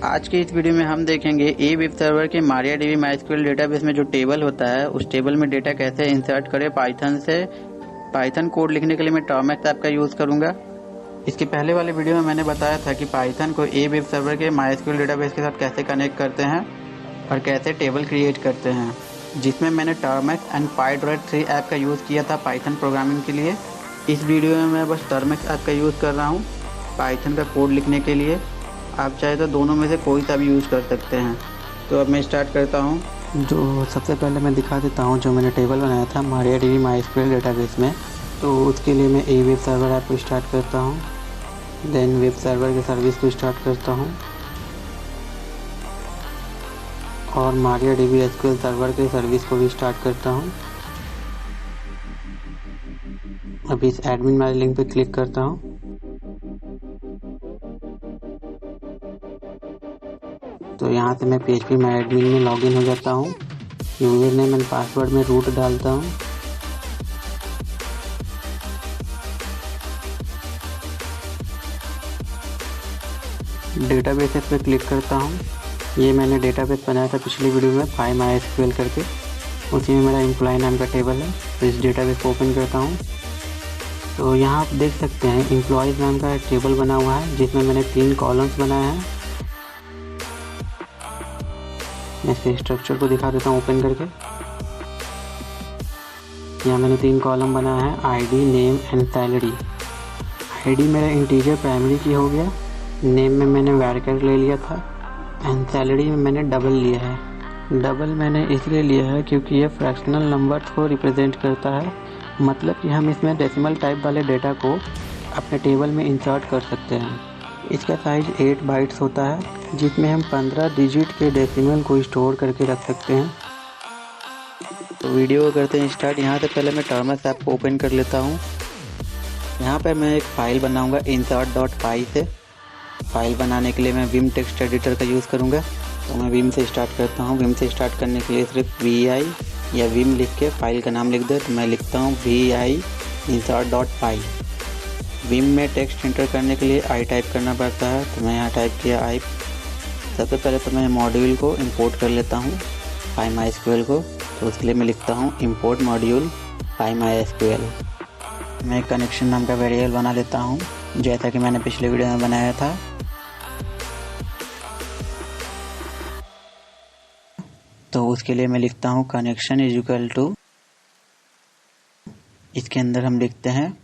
आज के इस वीडियो में हम देखेंगे ए वेब सर्वर के मारियाडीबी माइस्क्यूएल डेटाबेस में जो टेबल होता है उस टेबल में डेटा कैसे इंसर्ट करें पाइथन से। पाइथन कोड लिखने के लिए मैं टॉर्मेक्स ऐप का यूज़ करूंगा। इसके पहले वाले वीडियो में मैंने बताया था कि पाइथन को ए वेब सर्वर के माइस्क्यूएल डेटाबेस के साथ कैसे कनेक्ट करते हैं और कैसे टेबल क्रिएट करते हैं, जिसमें मैंने टॉर्मेक्स एंड पाइड्रॉइड 3 ऐप का यूज़ किया था पाइथन प्रोग्रामिंग के लिए। इस वीडियो में मैं बस टॉर्मेक्स ऐप का यूज़ कर रहा हूँ पाइथन का कोड लिखने के लिए। आप चाहे तो दोनों में से कोई सा भी यूज़ कर सकते हैं। तो अब मैं स्टार्ट करता हूँ। जो सबसे पहले मैं दिखा देता हूँ जो मैंने टेबल बनाया था मारियाडीबी माइस्क्यूएल डेटाबेस में। तो उसके लिए मैं ए वेब सर्वर ऐप को स्टार्ट करता हूँ, देन वेब सर्वर के सर्विस को स्टार्ट करता हूँ और मारियाडीबी एसक्यूएल सर्वर के सर्विस को भी स्टार्ट करता हूँ। अभी इस एडमिन वाले लिंक पे क्लिक करता हूँ। तो यहाँ से मैं PHP माई एडमिन में लॉगिन हो जाता हूँ। यूज़र नेम एंड पासवर्ड में रूट डालता हूँ। डेटाबेसेस पे क्लिक करता हूँ। ये मैंने डेटाबेस बनाया था पिछली वीडियो में PyMySQL करके, उसी में मेरा एम्प्लॉय नाम का टेबल है। तो इस डेटाबेस को ओपन करता हूँ। तो यहाँ आप देख सकते हैं एम्प्लॉयज़ नाम का एक टेबल बना हुआ है जिसमें मैंने 3 कॉलम्स बनाए हैं। मैं इस स्ट्रक्चर को दिखा देता हूँ ओपन करके। यहाँ मैंने 3 कॉलम बनाया है, ID, name and salary. ID मेरा इंटीजर प्राइमरी की हो गया, नेम में मैंने वैरिएबल ले लिया था एंड सैलरी में मैंने डबल लिया है। डबल मैंने इसलिए लिया है क्योंकि ये फ्रैक्शनल नंबर्स को रिप्रेजेंट करता है, मतलब कि हम इसमें डेसिमल टाइप वाले डेटा को अपने टेबल में इंसर्ट कर सकते हैं। इसका साइज 8 बाइट्स होता है जिसमें हम 15 डिजिट के डेसिमल को स्टोर करके रख सकते हैं। तो वीडियो को करते हैं स्टार्ट। यहाँ से पहले मैं टॉर्मेक्स ऐप को ओपन कर लेता हूँ। यहाँ पर मैं एक फ़ाइल बनाऊँगा insert.py से। फाइल बनाने के लिए मैं विम टेक्स्ट एडिटर का यूज़ करूँगा। तो मैं विम से स्टार्ट करता हूँ। विम से स्टार्ट करने के लिए सिर्फ vi या विम लिख के फ़ाइल का नाम लिख दे। तो मैं लिखता हूँ vi insert.py। विम में टेक्स्ट एंटर करने के लिए आई टाइप करना पड़ता है, तो मैं यहाँ टाइप किया आई। सबसे पहले तो मैं मॉड्यूल को इंपोर्ट कर लेता हूँ PyMySQL को। तो उसके लिए मैं लिखता हूँ इंपोर्ट मॉड्यूल PyMySQL। मैं कनेक्शन नाम का वेरिएबल बना लेता हूँ जैसा कि मैंने पिछले वीडियो में बनाया था। तो उसके लिए मैं लिखता हूँ कनेक्शन इज इक्वल टू, इसके अंदर हम लिखते हैं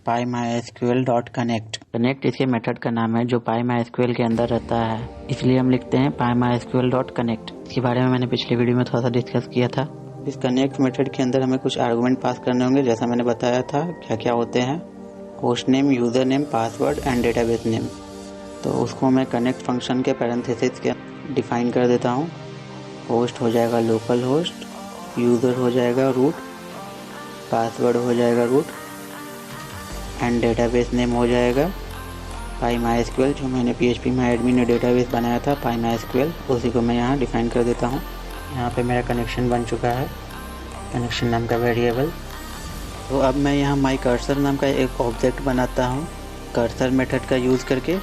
PyMySQL.connect। कनेक्ट इसके मेथड का नाम है जो PyMySQL के अंदर रहता है, इसलिए हम लिखते हैं PyMySQL.connect। इसके बारे में मैंने पिछले वीडियो में थोड़ा सा डिस्कस किया था। इस कनेक्ट मेथड के अंदर हमें कुछ आर्गुमेंट पास करने होंगे, जैसा मैंने बताया था क्या क्या होते हैं, host name, user name, password and database name. तो उसको मैं कनेक्ट फंक्शन के पैरेंथेसिस के डिफाइन कर देता हूँ। होस्ट हो जाएगा लोकल होस्ट, यूज़र हो जाएगा रूट, पासवर्ड हो जाएगा रूट एंड डेटाबेस नेम हो जाएगा PyMySQL, जो मैंने PHP माई एडमिन ने डेटाबेस बनाया था PyMySQL, उसी को मैं यहाँ डिफाइन कर देता हूँ। यहाँ पे मेरा कनेक्शन बन चुका है, कनेक्शन नाम का वेरिएबल। तो अब मैं यहाँ माई कर्सर नाम का एक ऑब्जेक्ट बनाता हूँ कर्सर मेथड का यूज़ करके।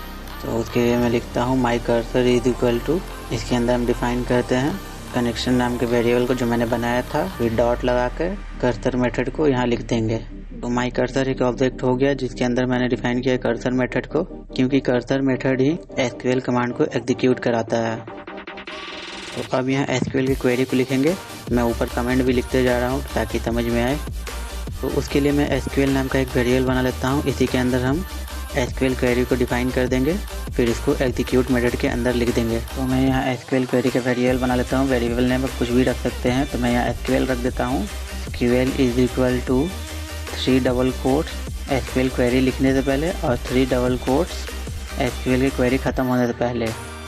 तो उसके लिए मैं लिखता हूँ my cursor is equal to, इसके अंदर हम डिफाइन करते हैं कनेक्शन नाम के वेरिएबल को जो मैंने बनाया था, फिर डॉट लगा कर कर्सर मेथड को यहाँ लिख देंगे। तो माई कर्सर एक ऑब्जेक्ट हो गया जिसके अंदर मैंने डिफाइन किया कर्सर मेथड को, क्योंकि कर्सर मेथड ही SQL कमांड को एग्जीक्यूट कराता है। तो अब यहाँ SQL की क्वेरी को लिखेंगे। मैं ऊपर कमेंट भी लिखते जा रहा हूँ ताकि समझ में आए। तो उसके लिए मैं SQL नाम का एक वेरिएबल बना लेता हूँ, इसी के अंदर हम SQL क्वेरी को डिफाइन कर देंगे, फिर इसको एग्जीक्यूट मेथड के अंदर लिख देंगे। तो मैं यहाँ SQL क्वेरी का वेरिएबल बना लेता हूँ। वेरिएबल नेम कुछ भी रख सकते हैं, तो मैं यहाँ SQL रख देता हूँ। SQL is equal to 3 double quotes SQL query लिखने से पहले और 3 डबल कोट्स SQL की क्वेरी ख़त्म होने से पहले।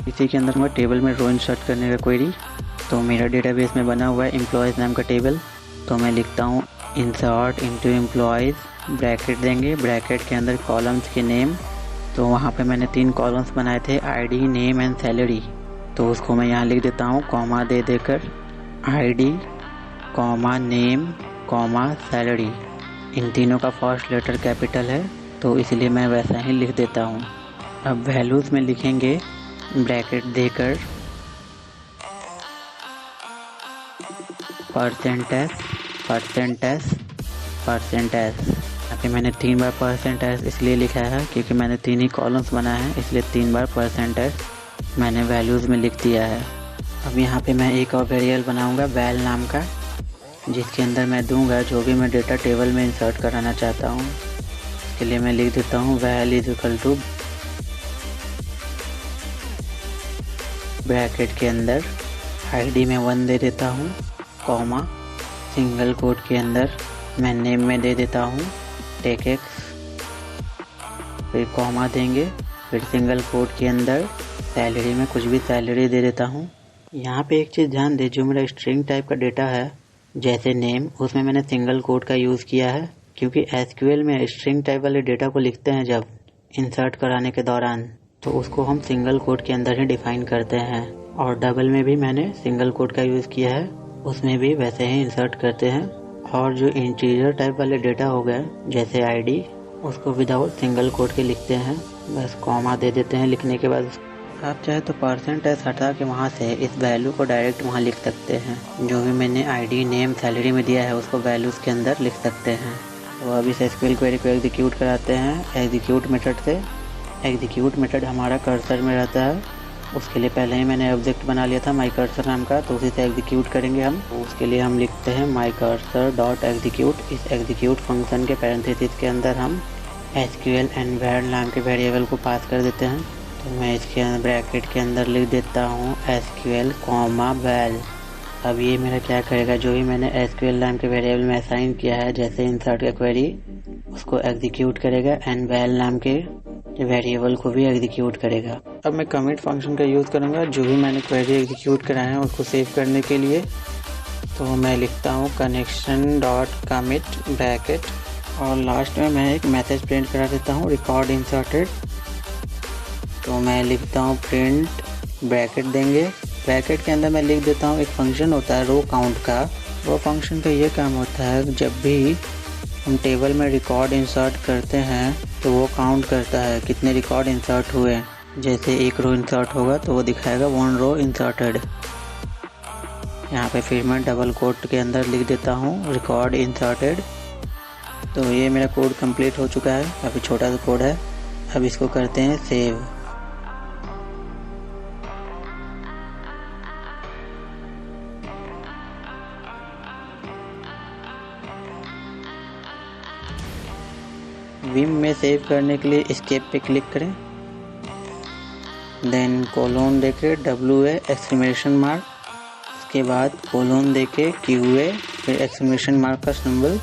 इसी के अंदर मैं टेबल में रो इंसर्ट करने का क्वेरी। तो मेरा डेटाबेस में बना हुआ है एम्प्लॉयज़ नाम का टेबल। तो मैं लिखता हूँ इंसर्ट इनटू एम्प्लॉयज़, ब्रैकेट देंगे, ब्रैकेट के अंदर कॉलम्स के नेम। तो वहाँ पे मैंने 3 कॉलम्स बनाए थे, आईडी, नेम एंड सैलरी। तो उसको मैं यहाँ लिख देता हूँ कॉमा दे देकर ID, comma name, comma salary. इन तीनों का फर्स्ट लेटर कैपिटल है, तो इसलिए मैं वैसा ही लिख देता हूँ। अब वैल्यूज़ में लिखेंगे ब्रैकेट देकर %s यहाँ पे मैंने 3 बार %s इसलिए लिखा है क्योंकि मैंने 3 ही कॉलम्स बनाए हैं, इसलिए 3 बार %s मैंने वैल्यूज़ में लिख दिया है। अब यहाँ पे मैं एक और वेरिएबल बनाऊंगा वैल नाम का, जिसके अंदर मैं दूंगा जो भी मैं डेटा टेबल में इंसर्ट कराना चाहता हूँ। इसके लिए मैं लिख देता हूँ val is equal to bracket के अंदर आईडी में 1 दे देता हूँ, कॉमा सिंगल कोट के अंदर मैं नेम में दे देता हूँ टेक एक्स, फिर कॉमा देंगे, फिर सिंगल कोट के अंदर सैलरी में कुछ भी सैलरी दे देता हूँ। यहाँ पे एक चीज़ ध्यान दे, जो मेरा स्ट्रिंग टाइप का डेटा है जैसे नेम, उसमें मैंने सिंगल कोट का यूज़ किया है क्योंकि एसक्यूएल में स्ट्रिंग टाइप वाले डेटा को लिखते हैं जब इंसर्ट कराने के दौरान, तो उसको हम सिंगल कोट के अंदर ही डिफाइन करते हैं। और डबल में भी मैंने सिंगल कोट का यूज़ किया है, उसमें भी वैसे ही इंसर्ट करते हैं। और जो इंटीजर टाइप वाले डेटा हो गए जैसे आईडी, उसको विदाउट सिंगल कोट के लिखते हैं, बस कॉमा दे देते हैं लिखने के बाद। आप चाहे तो %s हटा के वहाँ से इस वैल्यू को डायरेक्ट वहाँ लिख सकते हैं, जो भी मैंने आईडी नेम सैलरी में दिया है उसको वैल्यूज़ के अंदर लिख सकते हैं। तो अब इस एसक्यूएल क्वेरी को एग्जीक्यूट कराते हैं एग्जीक्यूट मेथड से। एग्जीक्यूट मेथड हमारा कर्सर में रहता है, उसके लिए पहले ही मैंने ऑब्जेक्ट बना लिया था माई कर्सर नाम का, तो उसी से एग्जीक्यूट करेंगे हम। तो उसके लिए हम लिखते हैं माई कर्सर डॉट एग्जीक्यूट। इस एग्जीक्यूट फंक्शन के पैरेंथेसिस के अंदर हम एसक्यूएल एंड वैल नाम के वेरिएबल को पास कर देते हैं। तो मैं इसके ब्रैकेट के अंदर लिख देता हूँ एसक्यूएल कॉमा वैल। अब ये मेरा क्या करेगा, जो भी मैंने एसक्यूएल नाम के वेरिएबल में असाइन किया है जैसे इंसर्ट का क्वेरी, उसको एग्जीक्यूट करेगा एंड वैल नाम के वेरिएबल को भी एग्जीक्यूट करेगा। अब मैं कमिट फंक्शन का यूज़ करूँगा जो भी मैंने क्वेरी एग्जीक्यूट कराया है उसको सेव करने के लिए। तो मैं लिखता हूँ कनेक्शन डॉट कमिट ब्रैकेट, और लास्ट में मैं एक मैसेज प्रिंट करा देता हूँ रिकॉर्ड इंसर्टेड। तो मैं लिखता हूँ प्रिंट ब्रैकेट देंगे, ब्रैकेट के अंदर मैं लिख देता हूँ एक फंक्शन होता है रो काउंट का। वो फंक्शन का ये काम होता है जब भी हम टेबल में रिकॉर्ड इंसर्ट करते हैं तो वो काउंट करता है कितने रिकॉर्ड इंसर्ट हुए। जैसे एक रो इंसर्ट होगा तो वो दिखाएगा 1 रो इंसर्टेड। यहाँ पे फिर मैं डबल कोट के अंदर लिख देता हूँ रिकॉर्ड इंसर्टेड। तो ये मेरा कोड कंप्लीट हो चुका है, काफ़ी छोटा सा कोड है। अब इसको करते हैं सेव। विम में सेव करने के लिए एस्केप पे क्लिक करें, देन कोलोन देके WA एक्सक्लेमेशन मार्क, उसके बाद कोलोन देके QA फिर एक्सक्लेमेशन मार्क का सिंबल।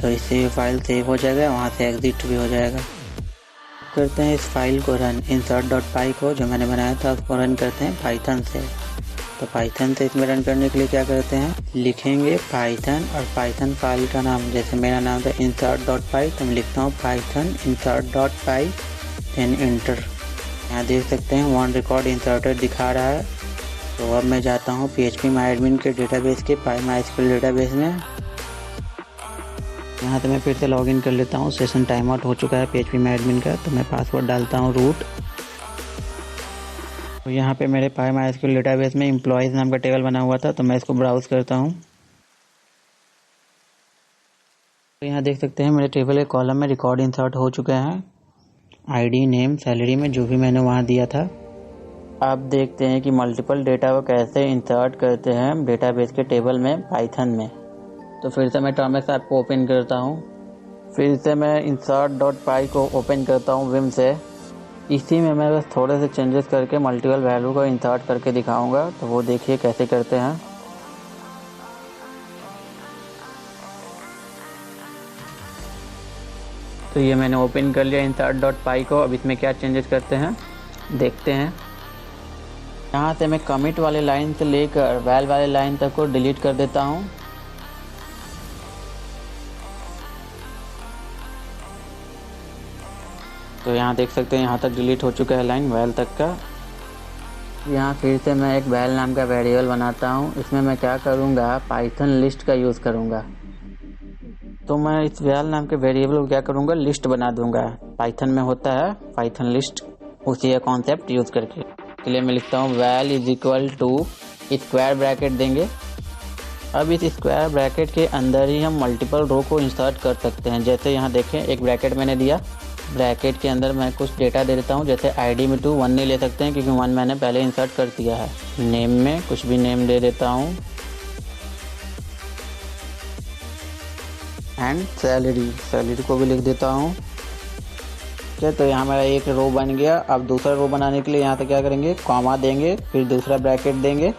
तो इससे फाइल सेव हो जाएगा, वहाँ से एग्जिट भी हो जाएगा। करते हैं इस फाइल को रन, insert.py को जो मैंने बनाया था उसको रन करते हैं पाइथन से। तो पाइथन से इसमें रन करने के लिए क्या करते हैं, लिखेंगे पाइथन और पाइथन फाइल का नाम, जैसे मेरा नाम था insert.py तो मैं लिखता हूँ पाइथन insert.py देन इंटर। यहाँ देख सकते हैं 1 रिकॉर्ड इंसर्टेड दिखा रहा है। तो अब मैं जाता हूँ phpMyAdmin के डेटाबेस के PyMySQL डेटाबेस में। यहाँ से मैं फिर से लॉगिन कर लेता हूँ, सेशन टाइम आउट हो चुका है phpMyAdmin का। तो मैं पासवर्ड डालता हूँ रूट। तो यहाँ पे मेरे PyMySQL डेटाबेस में एम्प्लॉयज़ नाम का टेबल बना हुआ था, तो मैं इसको ब्राउज़ करता हूँ। तो यहाँ देख सकते हैं मेरे टेबल के कॉलम में रिकॉर्ड इंसर्ट हो चुके हैं, आईडी नेम सैलरी में जो भी मैंने वहाँ दिया था। अब देखते हैं कि मल्टीपल डेटा को कैसे इंसर्ट करते हैं डेटाबेस के टेबल में पाइथन में। तो फिर से मैं टर्मिनल ऐप को ओपन करता हूँ, फिर से मैं insert.py को ओपन करता हूँ विम से। इसी में मैं बस थोड़े से चेंजेस करके मल्टीपल वैल्यू को इंसर्ट करके दिखाऊंगा, तो वो देखिए कैसे करते हैं। तो ये मैंने ओपन कर लिया insert.py को। अब इसमें क्या चेंजेस करते हैं देखते हैं। यहाँ से मैं कमिट वाले लाइन से लेकर वैल वाले लाइन तक को डिलीट कर देता हूँ। तो यहाँ देख सकते हैं यहाँ तक डिलीट हो चुका है लाइन वैल तक का। यहाँ फिर से मैं एक वैल नाम का वेरिएबल बनाता हूँ। इसमें मैं क्या करूँगा, पाइथन लिस्ट का यूज़ करूँगा। तो मैं इस वैल नाम के वेरिएबल को क्या करूँगा, लिस्ट बना दूँगा। पाइथन में होता है पाइथन लिस्ट, उसी का कॉन्सेप्ट यूज़ करके। के लिए मैं लिखता हूँ val is equal to square bracket देंगे। अब इस स्क्वायर ब्रैकेट के अंदर ही हम मल्टीपल रो को इंसर्ट कर सकते हैं। जैसे यहाँ देखें, एक ब्रैकेट मैंने दिया, ब्रैकेट के अंदर मैं कुछ डेटा दे देता हूँ। जैसे आईडी में 1 नहीं ले सकते हैं क्योंकि 1 मैंने पहले इंसर्ट कर दिया है। नेम में कुछ भी नेम दे देता हूँ एंड सैलरी को भी लिख देता हूँ। ठीक, तो यहाँ मेरा एक रो बन गया। अब दूसरा रो बनाने के लिए यहाँ से क्या करेंगे, कॉमा देंगे, फिर दूसरा ब्रैकेट देंगे।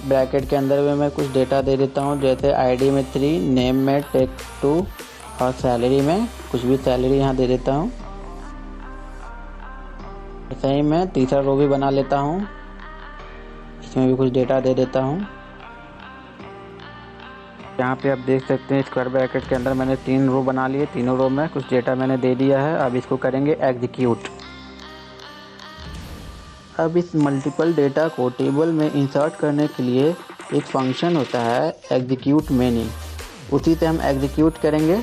ब्रैकेट के अंदर में मैं कुछ डेटा दे देता हूँ। जैसे आईडी में 3, नेम में टेक 2 और सैलरी में कुछ भी सैलरी यहाँ दे देता हूँ। ऐसे ही मैं तीसरा रो भी बना लेता हूँ, इसमें भी कुछ डेटा दे देता हूँ। यहाँ पे आप देख सकते हैं स्क्वायर ब्रैकेट के अंदर मैंने 3 रो बना लिए। तीनों रो में कुछ डेटा मैंने दे दिया है। अब इसको करेंगे एग्जीक्यूट। अब इस मल्टीपल डेटा को टेबल में इंसर्ट करने के लिए एक फंक्शन होता है एग्जीक्यूट मैनी, उसी से हम एग्जीक्यूट करेंगे।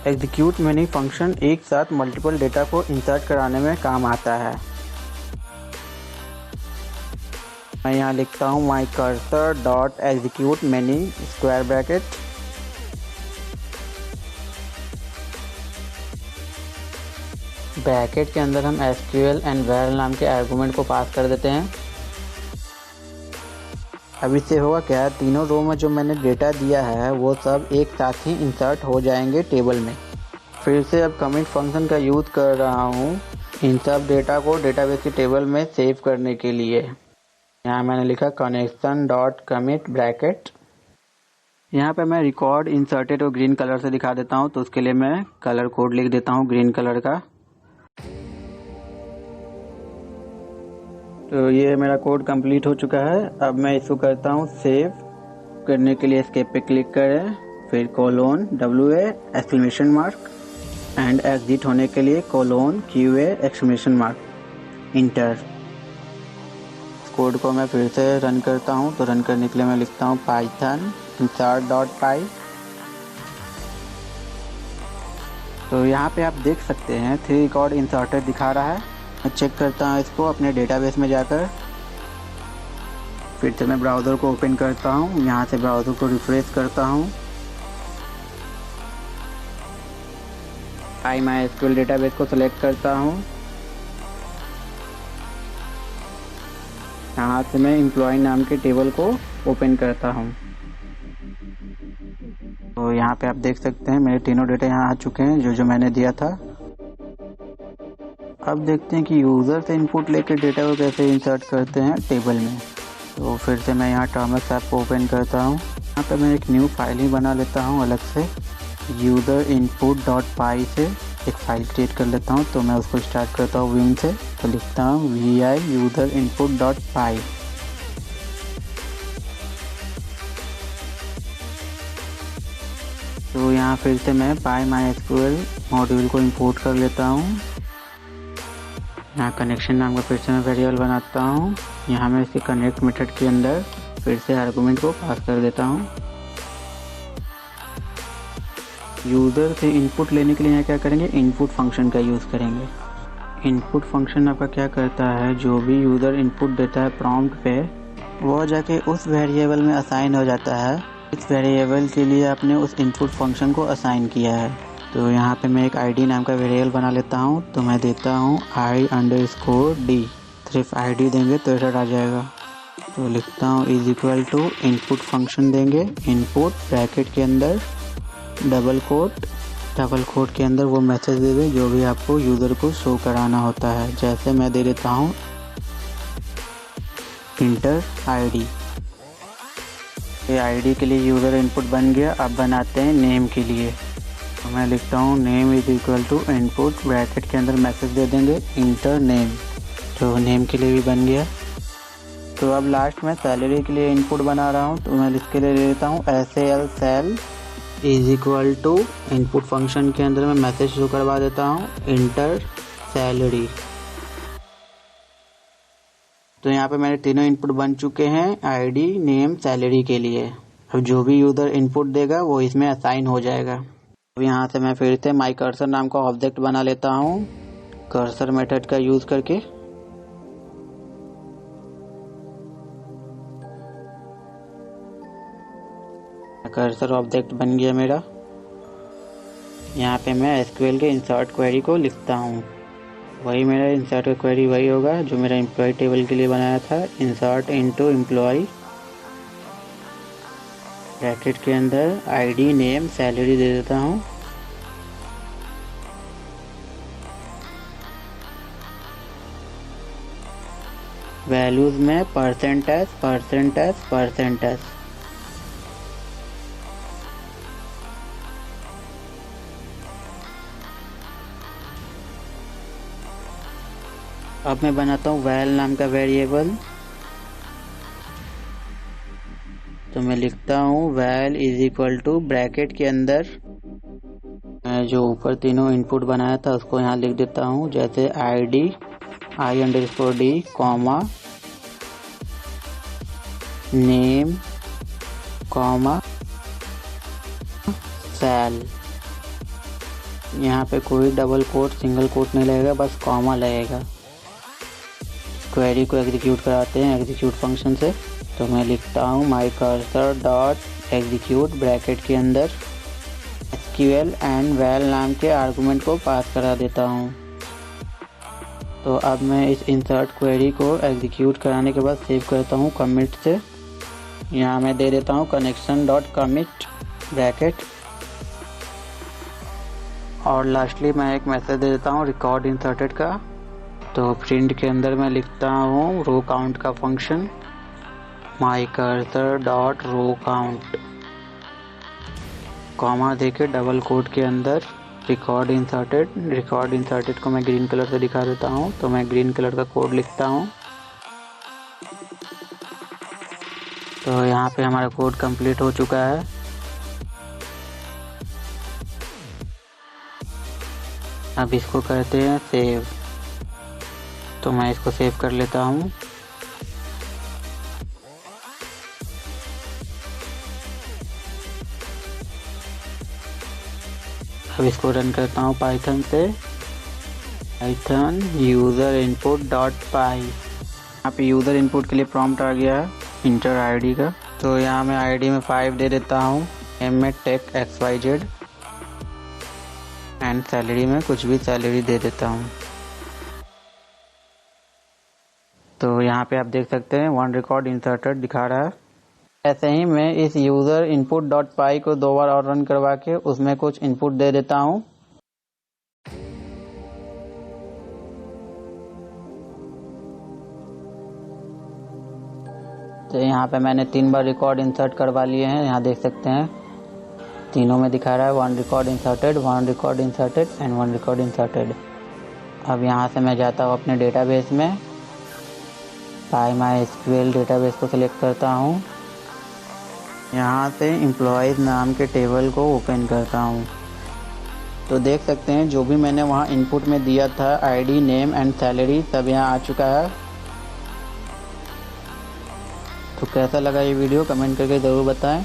एग्जीक्यूट मैनी फंक्शन एक साथ मल्टीपल डेटा को इंसर्ट कराने में काम आता है। मैं यहाँ लिखता हूँ my cursor dot execute many square bracket. Bracket के अंदर हम SQL एंड वैल नाम के आर्गुमेंट को पास कर देते हैं। अब इससे होगा क्या, तीनों रो में जो मैंने डेटा दिया है वो सब एक साथ ही इंसर्ट हो जाएंगे टेबल में। फिर से अब कमिट फंक्शन का यूज़ कर रहा हूँ इन सब डेटा को डेटाबेस के टेबल में सेव करने के लिए। यहाँ मैंने लिखा कनेक्शन डॉट कमिट ब्रैकेट। यहाँ पे मैं रिकॉर्ड इंसर्टेड को ग्रीन कलर से दिखा देता हूँ, तो उसके लिए मैं कलर कोड लिख देता हूँ ग्रीन कलर का। तो ये मेरा कोड कंप्लीट हो चुका है। अब मैं इसको करता हूँ सेव। करने के लिए एस्केप पे क्लिक करें, फिर colon WA exclamation mark and exit होने के लिए colon QA exclamation mark enter. Code को मैं फिर से रन करता हूँ। तो रन करने के लिए मैं लिखता हूँ पाइथन insert.py। तो यहाँ पे आप देख सकते हैं 3 रिकॉर्ड इंसर्टेड दिखा रहा है। मैं चेक करता हूँ इसको अपने डेटाबेस में जाकर। फिर से मैं ब्राउज़र को ओपन करता हूँ, यहाँ से ब्राउज़र को रिफ्रेश करता हूँ। MySQL डेटाबेस को सिलेक्ट करता हूँ। यहाँ से मैं एम्प्लॉय नाम के टेबल को ओपन करता हूँ। तो यहाँ पे आप देख सकते हैं मेरे तीनों डेटा यहाँ आ चुके हैं जो मैंने दिया था। अब देखते हैं कि यूज़र से इनपुट लेकर डेटा को कैसे इंसर्ट करते हैं टेबल में। तो फिर से मैं यहाँ टर्मिनल ऐप को ओपन करता हूँ। यहाँ पे मैं एक न्यू फाइल ही बना लेता हूँ अलग से। यूज़र इनपुट डॉट पाई से एक फाइल क्रिएट कर लेता हूँ। तो मैं उसको स्टार्ट करता हूँ विन से। तो लिखता हूँ vi यूज़र इनपुट डॉट पाई। तो यहाँ फिर से मैं PyMySQL मॉड्यूल को इंपोर्ट कर लेता हूँ। यहाँ कनेक्शन नाम का फिर से मैं वेरिएबल बनाता हूँ। यहाँ मैं इसके कनेक्ट मेथड के अंदर फिर से आर्गुमेंट को पास कर देता हूँ। यूज़र से इनपुट लेने के लिए यहाँ क्या करेंगे, इनपुट फंक्शन का यूज़ करेंगे। इनपुट फंक्शन आपका क्या करता है, जो भी यूज़र इनपुट देता है प्रॉम्प्ट पे, वो जाके उस वेरिएबल में असाइन हो जाता है। इस वेरिएबल के लिए आपने उस इनपुट फंक्शन को असाइन किया है। तो यहाँ पे मैं एक ID नाम का वेरिएबल बना लेता हूँ। तो मैं देता हूँ I_D। सिर्फ ID देंगे तो एरर आ जाएगा। तो लिखता हूँ is equal to input function देंगे, इनपुट ब्रैकेट के अंदर डबल कोट के अंदर वो मैसेज दे दें जो भी आपको यूज़र को शो कराना होता है। जैसे मैं दे देता हूँ इंटर ID। ये ID के लिए यूज़र इनपुट बन गया। अब बनाते हैं नेम के लिए। तो मैं लिखता हूँ name is equal to input bracket के अंदर मैसेज दे देंगे इंटर नेम। तो नेम के लिए भी बन गया। तो अब लास्ट में सैलरी के लिए इनपुट बना रहा हूँ। तो मैं इसके लिए ले लेता हूँ SAL sal is equal to input function के अंदर मैं मैसेज शो करवा देता हूँ इंटर सैलरी। तो यहाँ पे मेरे तीनों इनपुट बन चुके हैं ID नेम सैलरी के लिए। अब जो भी यूज़र इनपुट देगा वो इसमें असाइन हो जाएगा। अब यहाँ से मैं फिर से माई कर्सर नाम का ऑब्जेक्ट बना लेता हूँ कर्सर मेथड का यूज़ करके। कर्सर ऑब्जेक्ट बन गया मेरा। यहाँ पे मैं एसक्यूएल के इंसर्ट क्वेरी को लिखता हूँ। वही मेरा इंसर्ट का क्वेरी वही होगा जो मेरा एम्प्लॉय टेबल के लिए बनाया था। इंसर्ट इनटू एम्प्लॉय, ब्रैकेट के अंदर आईडी नेम सैलरी दे देता हूँ। वैल्यूज में परसेंटेज परसेंटेज परसेंटेज। अब मैं बनाता हूँ वैल नाम का वेरिएबल। तो मैं लिखता हूँ val is equal to, bracket के अंदर मैं जो ऊपर तीनों इनपुट बनाया था उसको यहाँ लिख देता हूँ, जैसे ID I_D comma name comma sal. यहाँ पे कोई डबल कोट सिंगल कोट नहीं लगेगा, बस कॉमा लगेगा। क्वेरी को एग्जीक्यूट कराते हैं एग्जीक्यूट फंक्शन से। तो मैं लिखता हूँ my cursor dot execute, bracket के अंदर SQL एंड वैल नाम के आर्गुमेंट को पास करा देता हूँ। तो अब मैं इस इंसर्ट क्वेरी को एग्जीक्यूट कराने के बाद सेव करता हूँ कमिट से। यहाँ मैं दे देता हूँ कनेक्शन डॉट कमिट ब्रैकेट, और लास्टली मैं एक मैसेज दे देता हूँ रिकॉर्ड इंसर्टेड का। तो प्रिंट के अंदर मैं लिखता हूँ रो काउंट का function, my cursor dot row count, comma देके डबल कोट के अंदर रिकॉर्ड इंसर्टेड। रिकॉर्ड इंसर्टेड को मैं ग्रीन कलर से दिखा देता हूँ। तो मैं ग्रीन कलर का कोड लिखता हूँ। तो यहाँ पे हमारा कोड कंप्लीट हो चुका है। अब इसको करते हैं सेव। तो मैं इसको सेव कर लेता हूँ। अब इसको रन करता हूँ पाइथन से, पाइथन यूज़र इनपुट डॉट पाई। यहाँ पे यूज़र इनपुट के लिए प्रॉम्प्ट आ गया है इंटर आईडी का। तो यहाँ मैं आईडी में 5 दे देता हूँ, एम में टेक XYZ एंड सैलरी में कुछ भी सैलरी दे देता हूँ। तो यहाँ पे आप देख सकते हैं 1 रिकॉर्ड इंसर्टेड दिखा रहा है। ऐसे ही मैं इस यूज़र इनपुट डॉट पाई को 2 बार और रन करवा के उसमें कुछ इनपुट दे देता हूँ। तो यहाँ पे मैंने 3 बार रिकॉर्ड इंसर्ट करवा लिए हैं। यहाँ देख सकते हैं तीनों में दिखा रहा है 1 record inserted, 1 record inserted and 1 record inserted. अब यहाँ से मैं जाता हूँ अपने डेटाबेस में, PyMySQL डेटाबेस को सिलेक्ट करता हूँ। यहाँ से एम्प्लॉयज़ नाम के टेबल को ओपन करता हूँ। तो देख सकते हैं जो भी मैंने वहाँ इनपुट में दिया था आईडी नेम एंड सैलरी सब यहाँ आ चुका है। तो कैसा लगा ये वीडियो कमेंट करके ज़रूर बताएं।